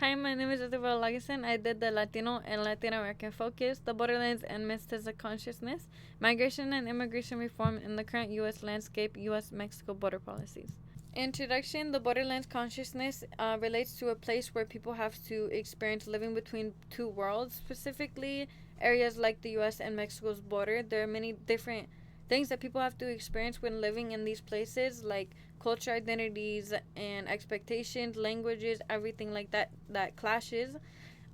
Hi, my name is Isabel Lageson. I did the Latino and Latin American focus, the borderlands and mestiza consciousness, migration and immigration reform in the current U.S. landscape, U.S.-Mexico border policies. Introduction. The borderlands consciousness relates to a place where people have to experience living between two worlds, specifically areas like the U.S. and Mexico's border. There are many different things that people have to experience when living in these places, like culture identities and expectations, languages, everything like that clashes.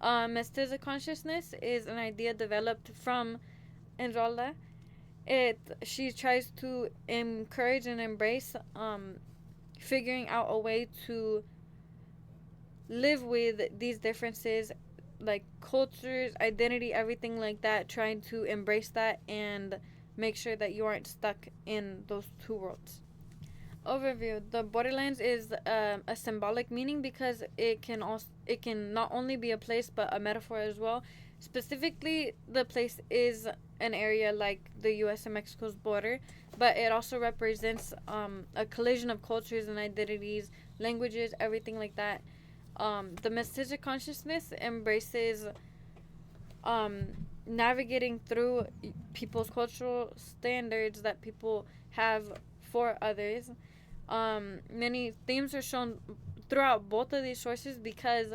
Mestiza consciousness is an idea developed from Enrolla. She tries to encourage and embrace figuring out a way to live with these differences, like cultures, identity, everything like that, trying to embrace that and make sure that you aren't stuck in those two worlds. Overview. The borderlands is a symbolic meaning because it can not only be a place but a metaphor as well. Specifically, the place is an area like the U.S. and Mexico's border, but it also represents a collision of cultures and identities, languages, everything like that. The mestizo consciousness embraces um, navigating through people's cultural standards that people have for others. Many themes are shown throughout both of these sources because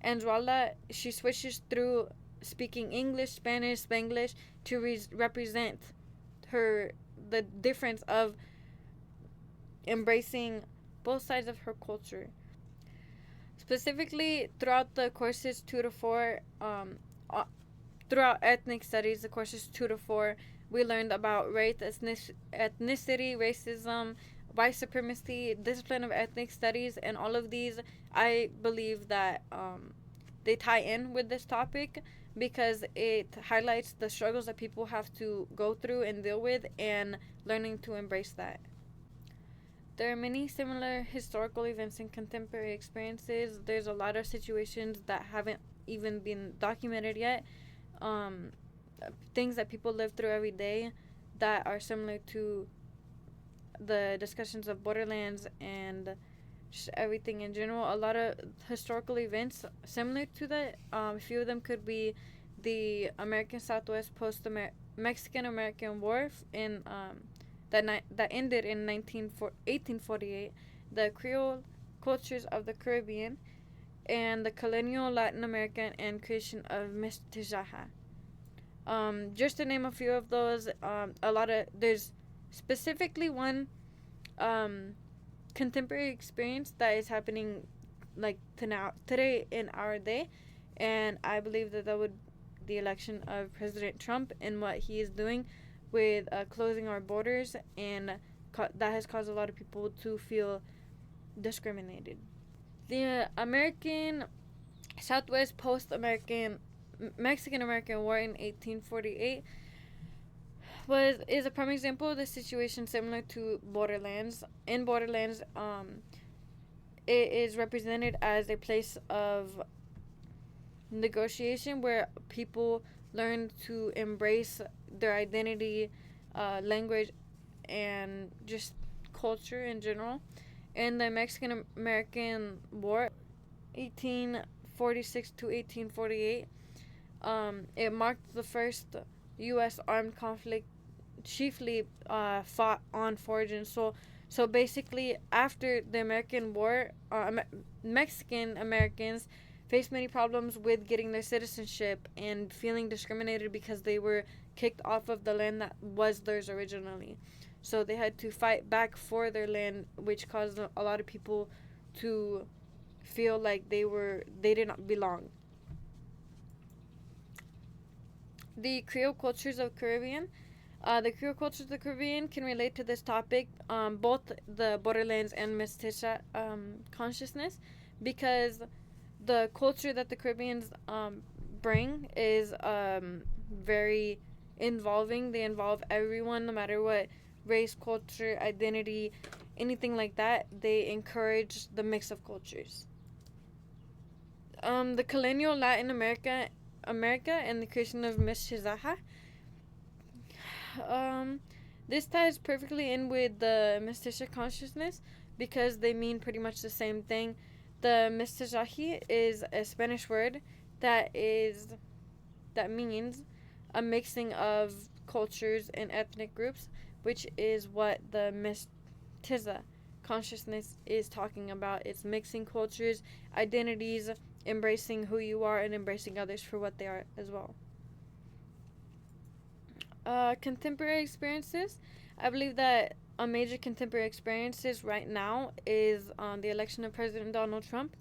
Andrala, she switches through speaking English, Spanish, Spanglish to represent her the difference of embracing both sides of her culture. Specifically, throughout the courses 2 to 4, throughout ethnic studies, the courses 2 to 4, we learned about race, ethnicity, racism, white supremacy, discipline of ethnic studies, and all of these. I believe that they tie in with this topic because it highlights the struggles that people have to go through and deal with, and learning to embrace that. There are many similar historical events and contemporary experiences. There's a lot of situations that haven't even been documented yet. Um, Things that people live through every day that are similar to the discussions of borderlands and just everything in general. A lot of historical events similar to that. A few of them could be the American Southwest post Mexican American War in that ended in 1848, the Creole cultures of the Caribbean, and the colonial Latin American and creation of Mestizaje. Just to name a few of those, there's specifically one um, contemporary experience that is happening like today in our day, and I believe that would the election of President Trump and what he is doing with closing our borders, and that has caused a lot of people to feel discriminated. The American Southwest post American Mexican American War in 1848 is a prime example of the situation similar to Borderlands. In Borderlands, it is represented as a place of negotiation where people learn to embrace their identity, language, and just culture in general. In the Mexican American War, 1846 to 1848, it marked the first U.S. armed conflict, chiefly fought on foraging. So basically, after the American War, Mexican Americans faced many problems with getting their citizenship and feeling discriminated because they were kicked off of the land that was theirs originally. So they had to fight back for their land, which caused a lot of people to feel like they did not belong. The Creole cultures of Caribbean. The Creole cultures of the Caribbean can relate to this topic, both the borderlands and mestiza consciousness, because the culture that the Caribbeans bring is very involving. They involve everyone, no matter what race, culture, identity, anything like that. They encourage the mix of cultures. The colonial Latin America and the creation of Mestizaje. Um, this ties perfectly in with the mestiza consciousness because they mean pretty much the same thing. The mestizaje is a Spanish word that is that means a mixing of cultures and ethnic groups, which is what the mestiza consciousness is talking about. It's mixing cultures, identities, embracing who you are, and embracing others for what they are as well. Contemporary experiences. I believe that a major contemporary experiences right now is the election of President Donald Trump.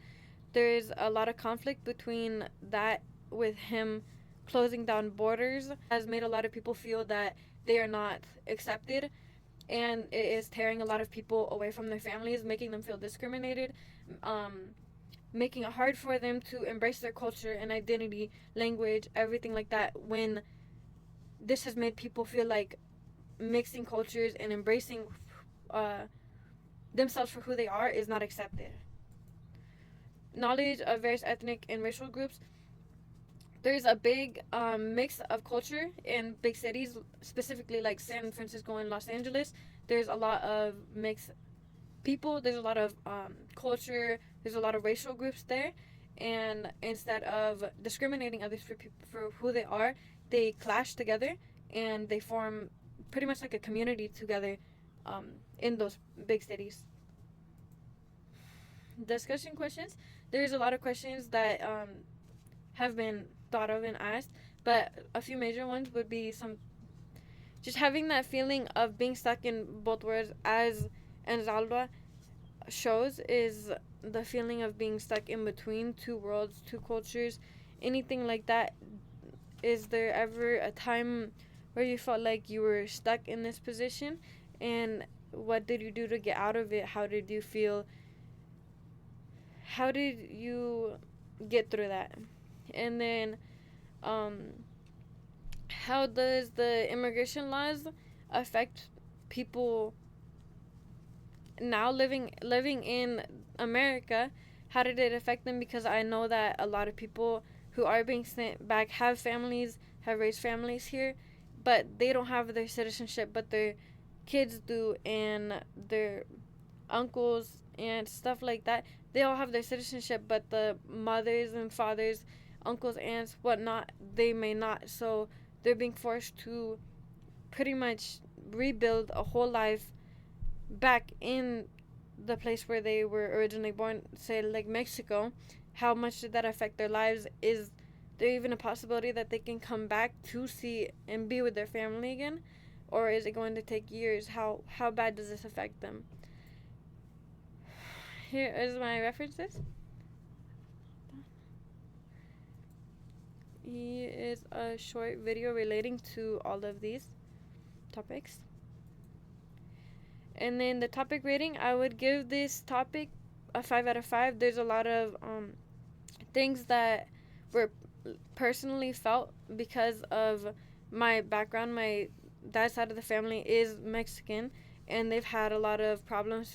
There is a lot of conflict between that with him closing down borders has made a lot of people feel that they are not accepted, and it is tearing a lot of people away from their families, making them feel discriminated, um, making it hard for them to embrace their culture and identity, language, everything like that. When this has made people feel like mixing cultures and embracing uh, themselves for who they are is not accepted. Knowledge of various ethnic and racial groups. There's a big mix of culture in big cities, specifically like San Francisco and Los Angeles. There's a lot of mixed people. There's a lot of culture. There's a lot of racial groups there, and instead of discriminating others for for who they are, they clash together and they form pretty much like a community together in those big cities. Discussion questions. There's a lot of questions that have been thought of and asked, but a few major ones would be some just having that feeling of being stuck in both worlds, as Anzalba shows, is the feeling of being stuck in between two worlds, two cultures, anything like that. Is there ever a time where you felt like you were stuck in this position, and what did you do to get out of it? How did you feel? How did you get through that? And then um, how does the immigration laws affect people now living in America? How did it affect them? Because I know that a lot of people who are being sent back have families, have raised families here, but they don't have their citizenship, but their kids do, and their uncles and stuff like that. They all have their citizenship, but the mothers and fathers, uncles, aunts, whatnot, they may not. So they're being forced to pretty much rebuild a whole life back in the place where they were originally born, say like Mexico. How much did that affect their lives? Is there even a possibility that they can come back to see and be with their family again, or is it going to take years? How bad does this affect them? Here is my references. Here is a short video relating to all of these topics. And then the topic rating, I would give this topic a 5 out of 5. There's a lot of things that were personally felt because of my background. My dad's side of the family is Mexican, and they've had a lot of problems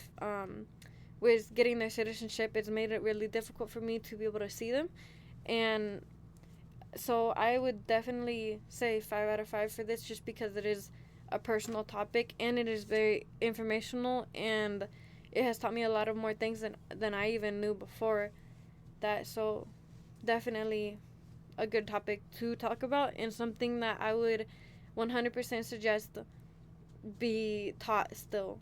with getting their citizenship. It's made it really difficult for me to be able to see them, and so I would definitely say 5 out of 5 for this, just because it is a personal topic and it is very informational, and it has taught me a lot of more things than I even knew before that. So definitely a good topic to talk about, and something that I would 100% suggest be taught still.